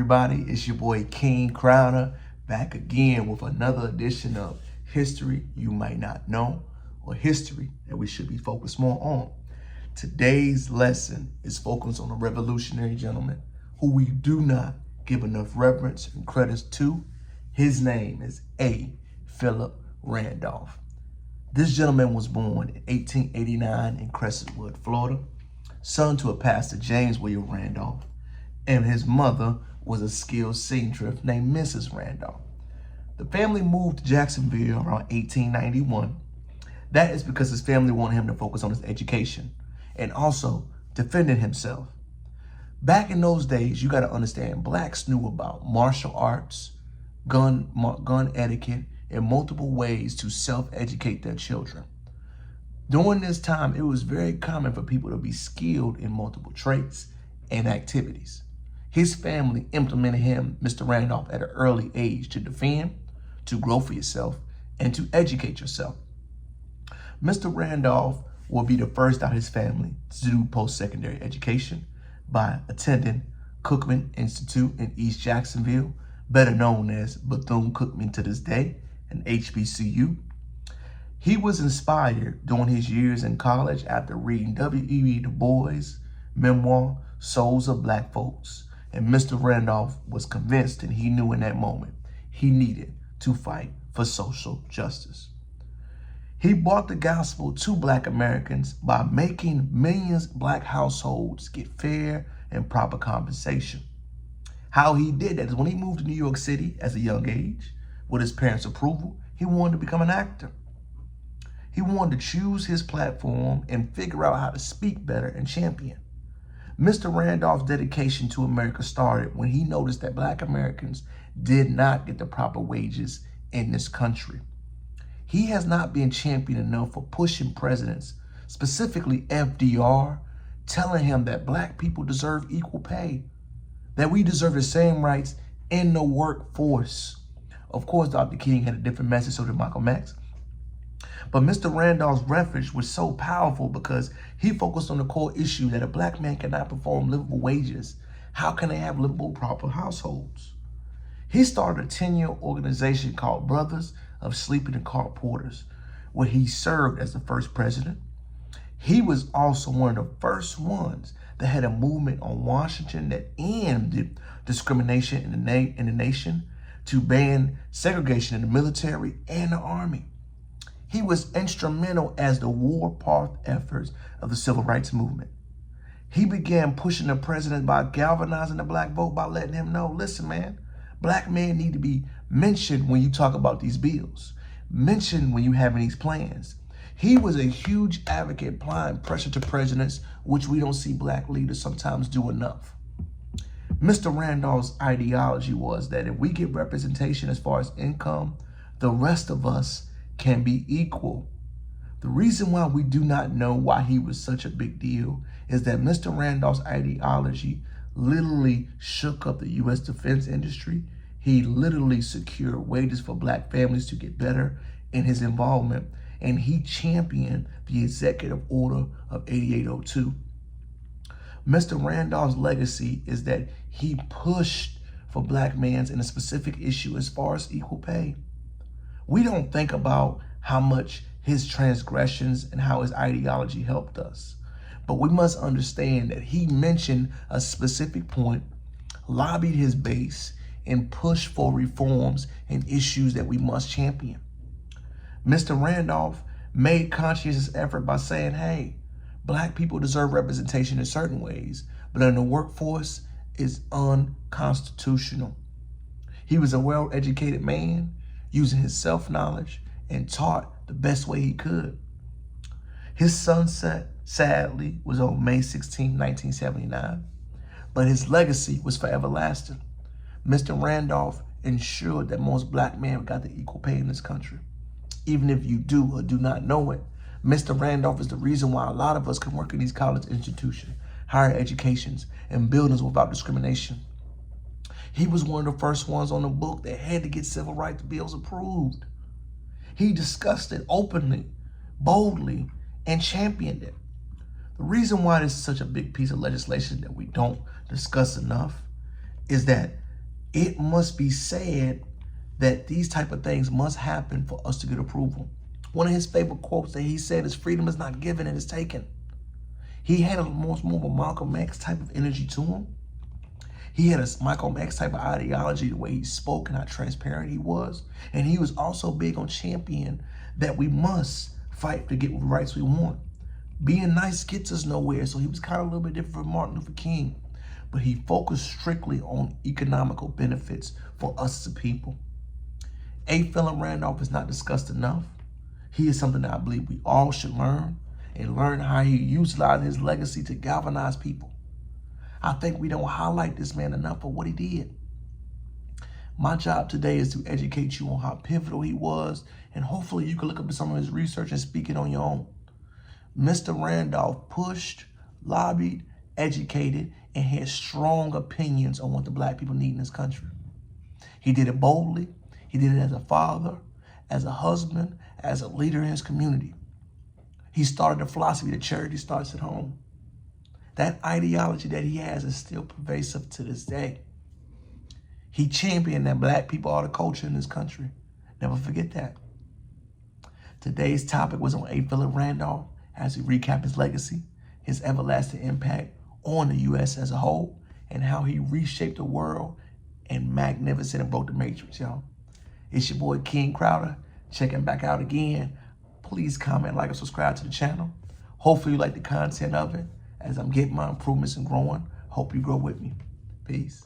everybody? It's your boy King Crowder back again with another edition of History You Might Not Know, or history that we should be focused more on. Today's lesson is focused on a revolutionary gentleman who we do not give enough reverence and credit to. His name is Phillip Randolph. This gentleman was born in 1889 in Crestwood, Florida, son to a pastor, James William Randolph, and his mother was a skilled seamstress named Mrs. Randolph. The family moved to Jacksonville around 1891. That is because his family wanted him to focus on his education and also defending himself. Back in those days, you got to understand, blacks knew about martial arts, gun etiquette, and multiple ways to self-educate their children. During this time, it was very common for people to be skilled in multiple traits and activities. His family implemented him, Mr. Randolph, at an early age to defend, to grow for yourself, and to educate yourself. Mr. Randolph will be the first out of his family to do post-secondary education by attending Cookman Institute in East Jacksonville, better known as Bethune-Cookman to this day, and HBCU. He was inspired during his years in college after reading W.E.B. Du Bois' memoir, Souls of Black Folks. And Mr. Randolph was convinced, and he knew in that moment, he needed to fight for social justice. He brought the gospel to Black Americans by making millions of Black households get fair and proper compensation. How he did that is when he moved to New York City at a young age, with his parents' approval, he wanted to become an actor. He wanted to choose his platform and figure out how to speak better and champion. Mr. Randolph's dedication to America started when he noticed that Black Americans did not get the proper wages in this country. He has not been championed enough for pushing presidents, specifically FDR, telling him that Black people deserve equal pay, that we deserve the same rights in the workforce. Of course, Dr. King had a different message, so did Malcolm X. But Mr. Randolph's refuge was so powerful because he focused on the core issue that a Black man cannot perform livable wages. How can they have livable, proper households? He started a 10-year organization called Brothers of Sleeping and Cart Porters, where he served as the first president. He was also one of the first ones that had a movement on Washington that ended discrimination in the nation, to ban segregation in the military and the army. He was instrumental as the war path efforts of the civil rights movement. He began pushing the president by galvanizing the Black vote by letting him know, listen, man, Black men need to be mentioned when you talk about these bills, mentioned when you have these plans. He was a huge advocate applying pressure to presidents, which we don't see Black leaders sometimes do enough. Mr. Randolph's ideology was that if we get representation as far as income, the rest of us can be equal. The reason why we do not know why he was such a big deal is that Mr. Randolph's ideology literally shook up the U.S. defense industry. He literally secured wages for Black families to get better in his involvement, and he championed the executive order of 8802. Mr. Randolph's legacy is that he pushed for Black men in a specific issue as far as equal pay. We don't think about how much his transgressions and how his ideology helped us. But we must understand that he mentioned a specific point, lobbied his base, and pushed for reforms and issues that we must champion. Mr. Randolph made conscientious effort by saying, hey, Black people deserve representation in certain ways, but in the workforce is unconstitutional. He was a well-educated man, using his self-knowledge and taught the best way he could. His sunset, sadly, was on May 16, 1979, but his legacy was forever lasting. Mr. Randolph ensured that most Black men got the equal pay in this country. Even if you do or do not know it, Mr. Randolph is the reason why a lot of us can work in these college institutions, higher educations, and buildings without discrimination. He was one of the first ones on the book that had to get civil rights bills approved. He discussed it openly, boldly, and championed it. The reason why this is such a big piece of legislation that we don't discuss enough is that It must be said that these type of things must happen for us to get approval. One of his favorite quotes that he said is, freedom is not given, it is taken. He had a more of a Malcolm X type of energy to him. He had a Malcolm X type of ideology, the way he spoke and how transparent he was. And he was also big on championing that we must fight to get the rights we want. Being nice gets us nowhere, so he was kind of a little bit different from Martin Luther King. But he focused strictly on economical benefits for us as a people. Phillip Randolph is not discussed enough. He is something that I believe we all should learn, and learn how he utilized his legacy to galvanize people. I think we don't highlight this man enough for what he did. My job today is to educate you on how pivotal he was, and hopefully you can look up some of his research and speak it on your own. Mr. Randolph pushed, lobbied, educated, and had strong opinions on what the black people need in this country. He did it boldly. He did it as a father, as a husband, as a leader in his community. He started the philosophy that charity starts at home. That ideology that he has is still pervasive to this day. He championed that black people are the culture in this country. Never forget that. Today's topic was on Phillip Randolph as we recap his legacy, his everlasting impact on the U.S. as a whole, and how he reshaped the world and magnificent and broke the matrix, y'all. It's your boy, King Crowder, checking back out again. Please comment, like, and subscribe to the channel. Hopefully you like the content of it as I'm getting my improvements and growing. Hope you grow with me. Peace.